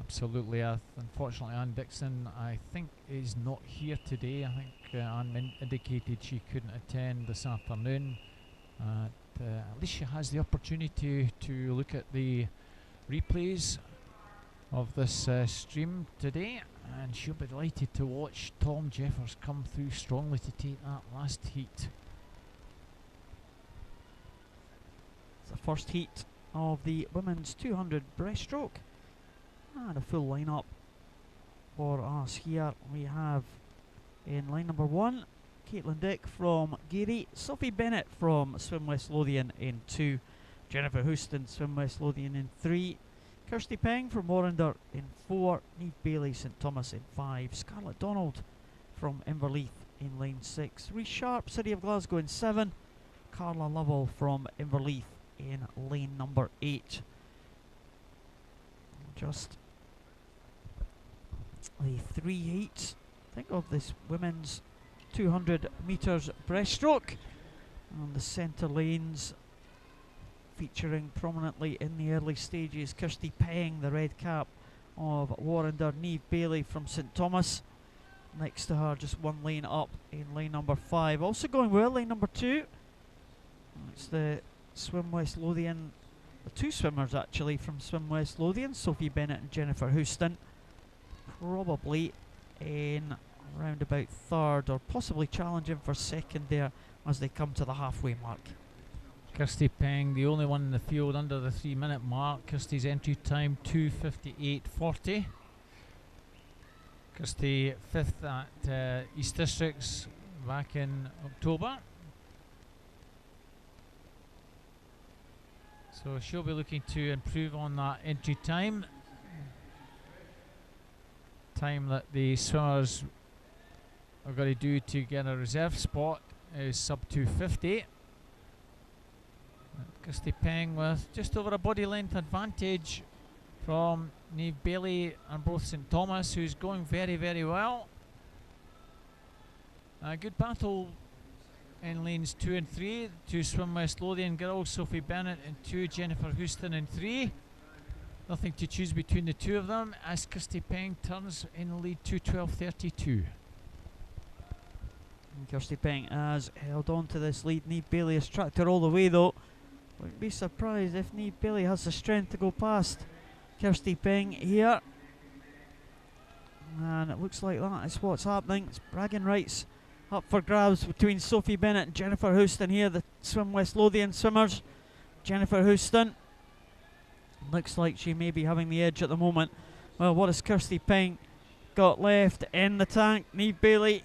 Absolutely. Unfortunately, Anne Dixon, I think, is not here today. I think Anne indicated she couldn't attend this afternoon. At least she has the opportunity to look at the replays of this stream today, and she'll be delighted to watch Tom Jeffers come through strongly to take that last heat. It's the first heat of the women's 200 breaststroke, and a full lineup for us here. We have in line number 1 Caitlin Dick from Gary, Sophie Bennett from Swim West Lothian in 2, Jennifer Houston, Swim West Lothian in 3, Kirsty Peng from Warrender in 4, Niamh Bailey, St Thomas in 5, Scarlett Donald from Inverleith in lane 6, Rhys Sharp, City of Glasgow in 7, Carla Lovell from Inverleith in lane number 8. Just the 3 heats, I think, of this women's 200 metres breaststroke, and the centre lanes featuring prominently in the early stages Kirsty Peng, the red cap of Warrender, Niamh Bailey from St Thomas. Next to her, just one lane up in lane number 5. Also going well, lane number 2. It's the Swim West Lothian, the 2 swimmers actually from Swim West Lothian, Sophie Bennett and Jennifer Houston. Probably in around about 3rd, or possibly challenging for 2nd there as they come to the halfway mark. Kirsty Peng, the only one in the field under the 3-minute mark. Kirsty's entry time 2:58.40. Kirsty 5th at East Districts back in October. So she'll be looking to improve on that entry time. Time that the swimmers are going to do to get a reserve spot is sub 2:50. Kirsty Peng with just over a body length advantage from Niamh Bailey and both St Thomas, who's going very, very well. A good battle in lanes 2 and 3. 2 Swim West Lothian girls, Sophie Bennett in 2, Jennifer Houston in 3. Nothing to choose between the 2 of them as Kirsty Peng turns in the lead 2:12.32. Kirsty Peng has held on to this lead. Niamh Bailey has tracked her all the way though. Wouldn't be surprised if Niamh Bailey has the strength to go past Kirsty Peng here. And it looks like that is what's happening. It's bragging rights up for grabs between Sophie Bennett and Jennifer Houston here, the Swim West Lothian swimmers. Jennifer Houston looks like she may be having the edge at the moment. Well, what has Kirsty Peng got left in the tank? Niamh Bailey,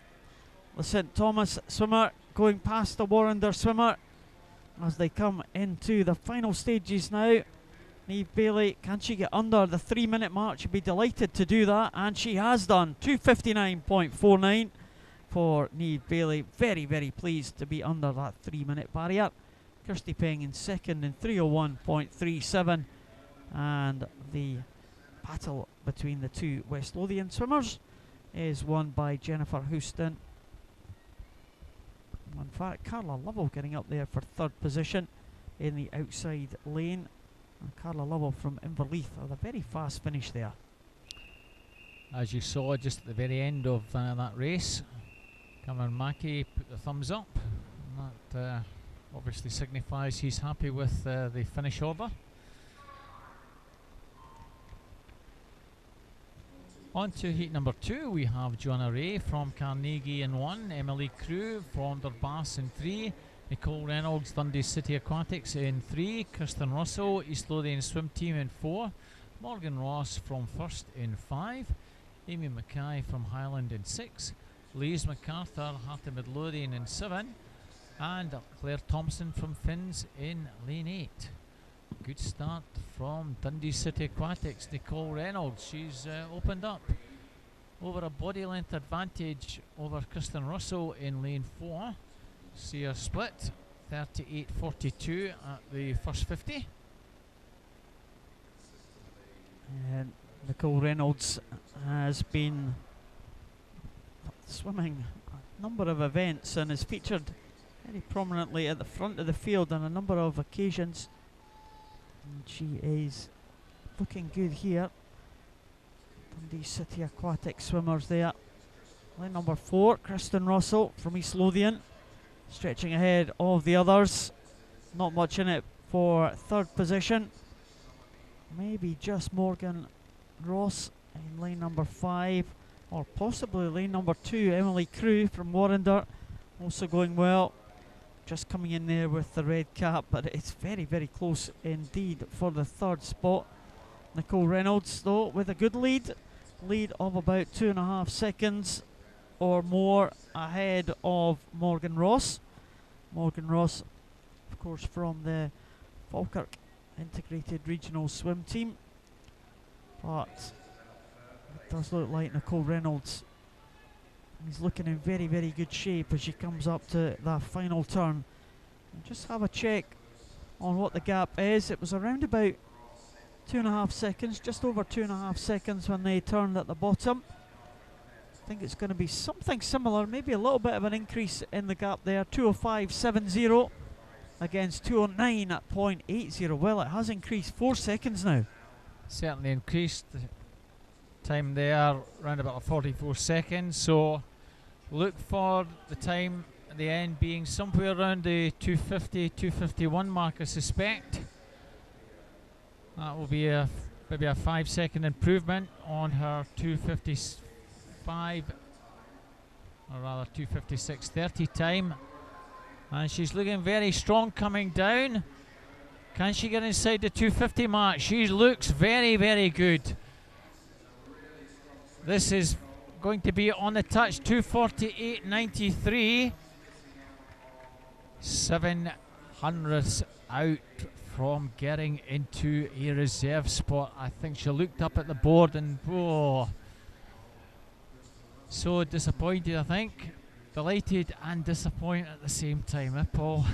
the St Thomas swimmer, going past the Warrender swimmer as they come into the final stages now. Niamh Bailey, can she get under the 3-minute mark? She'd be delighted to do that, and she has done. 2:59.49 for Niamh Bailey. Very, very pleased to be under that 3-minute barrier. Kirsty Peng in 2nd in 3:01.37, and the battle between the 2 West Lothian swimmers is won by Jennifer Houston. In fact, Carla Lovell getting up there for 3rd position in the outside lane. And Carla Lovell from Inverleith with a very fast finish there. As you saw just at the very end of that race, Cameron Mackey put the thumbs up. And that obviously signifies he's happy with the finish order. On to heat number 2, we have Joanna Ray from Carnegie in 1, Emily Crew from Dorbass in 3, Nicole Reynolds, Dundee City Aquatics in 3, Kirsten Russell, East Lothian Swim Team in 4, Morgan Ross from First in 5, Amy Mackay from Highland in 6, Louise MacArthur, Heart of Midlothian in 7, and Claire Thompson from Finns in lane 8. Good start from Dundee City Aquatics. Nicole Reynolds, she's opened up over a body length advantage over Kristen Russell in lane 4. See her split 38.42 at the first 50. And Nicole Reynolds has been swimming a number of events and is featured very prominently at the front of the field on a number of occasions. And she is looking good here. Dundee City Aquatic swimmers there. Lane number 4, Kristen Russell from East Lothian, stretching ahead of the others. Not much in it for third position. Maybe just Morgan Ross in lane number 5, or possibly lane number 2, Emily Crew from Warrender, also going well. Just coming in there with the red cap, but it's very, very close indeed for the third spot. Nicole Reynolds, though, with a good lead of about 2.5 seconds or more ahead of Morgan Ross. Morgan Ross, of course, from the Falkirk Integrated Regional Swim Team. But it does look like Nicole Reynolds is looking in very, very good shape as she comes up to that final turn. And just have a check on what the gap is. It was around about 2.5 seconds, just over 2.5 seconds when they turned at the bottom. I think it's going to be something similar, maybe a little bit of an increase in the gap there. 2:05.70 against 2:09 at 0.80. Well, it has increased 4 seconds now. Certainly increased the time there, around about 44 seconds. So look for the time at the end being somewhere around the 2:50, 2:51 mark, I suspect. That will be maybe a 5-second improvement on her 2:55, or rather 2:56.30 time. And she's looking very strong coming down. Can she get inside the 2:50 mark? She looks very, very good. This is going to be on the touch. 2:48.93. 7 hundredths out from getting into a reserve spot. I think she looked up at the board and whoa, so disappointed, I think. Delighted and disappointed at the same time, Paul?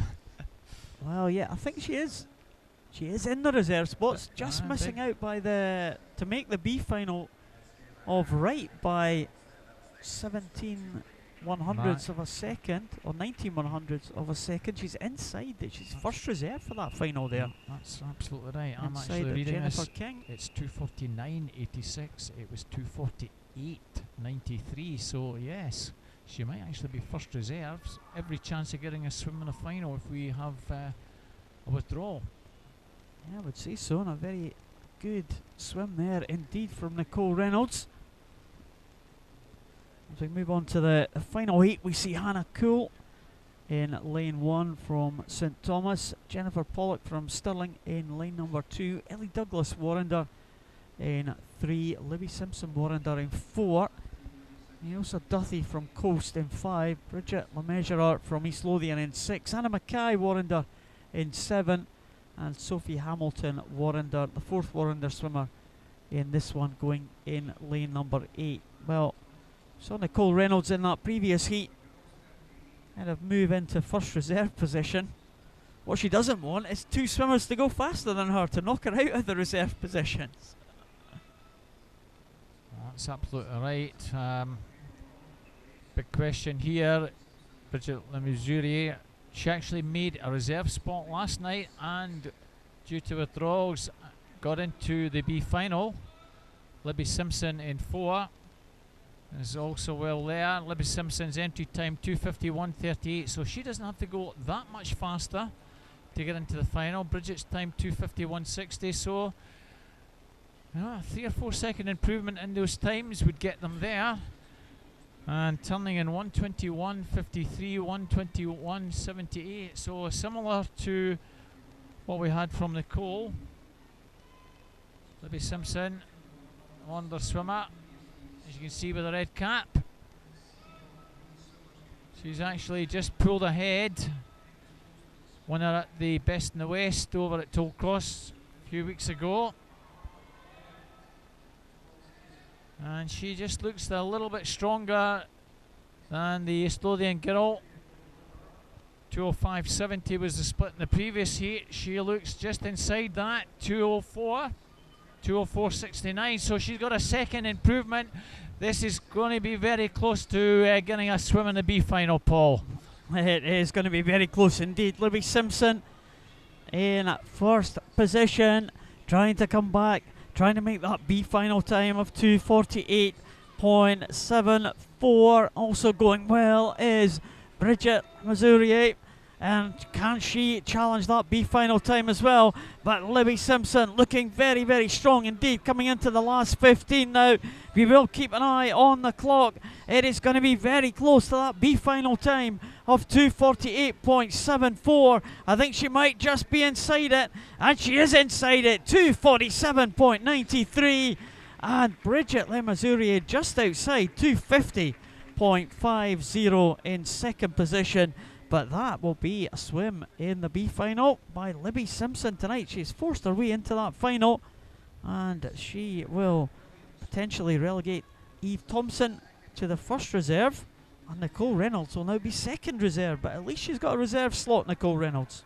Well, yeah, I think she is. She is in the reserve spots, just missing out by to make the B final of right by 17 100ths of a second, or 19 100ths of a second. She's inside it. She's first reserve for that final there. That's absolutely right. I'm Inside actually reading Jennifer this. King. It's 2:49.86. It was 2:48.93. So yes, she might actually be first reserves. Every chance of getting a swim in the final if we have a withdrawal. Yeah, I would say so. And a very good swim there indeed from Nicole Reynolds. As we move on to the final 8, we see Hannah Cool in lane 1 from St Thomas, Jennifer Pollock from Stirling in lane number 2, Ellie Douglas Warrender in 3, Libby Simpson Warrender in 4, Ailsa Duthie from Coast in 5, Bridget LeMessurier from East Lothian in 6, Anna Mackay Warrender in 7, and Sophie Hamilton Warrender, the 4th Warrender swimmer in this one, going in lane number 8. Well, saw Nicole Reynolds in that previous heat kind of move into first reserve position. What she doesn't want is 2 swimmers to go faster than her to knock her out of the reserve positions. That's absolutely right. Big question here. Bridget LeMessurier, she actually made a reserve spot last night and due to withdrawals got into the B final. Libby Simpson in 4 is also well there. Libby Simpson's entry time 2:51.38, so she doesn't have to go that much faster to get into the final. Bridget's time 2:51.60, so a 3 or 4 second improvement in those times would get them there. And turning in 1:21.53, 1:21.78, so similar to what we had from Nicole. Libby Simpson, wonder swimmer, as you can see with the red cap. She's actually just pulled ahead. Won her at the Best in the West over at Tollcross a few weeks ago. And she just looks a little bit stronger than the East Lothian girl. 2:05.70 was the split in the previous heat. She looks just inside that, 2:04. 2:04.69, so she's got a second improvement. This is going to be very close to getting a swim in the B final, Paul. It is going to be very close indeed. Libby Simpson in first position, trying to come back, trying to make that B final time of 2:48.74. Also going well is Bridget Mazurier. And can she challenge that B final time as well? But Libby Simpson looking very, very strong indeed, coming into the last 15 now. We will keep an eye on the clock. It is going to be very close to that B final time of 2:48.74. I think she might just be inside it, and she is inside it. 2:47.93. And Bridget Lemazurier just outside 2:50.50 in second position. But that will be a swim in the B final by Libby Simpson tonight. She's forced her way into that final, and she will potentially relegate Eve Thompson to the first reserve, and Nicole Reynolds will now be second reserve, but at least she's got a reserve slot, Nicole Reynolds.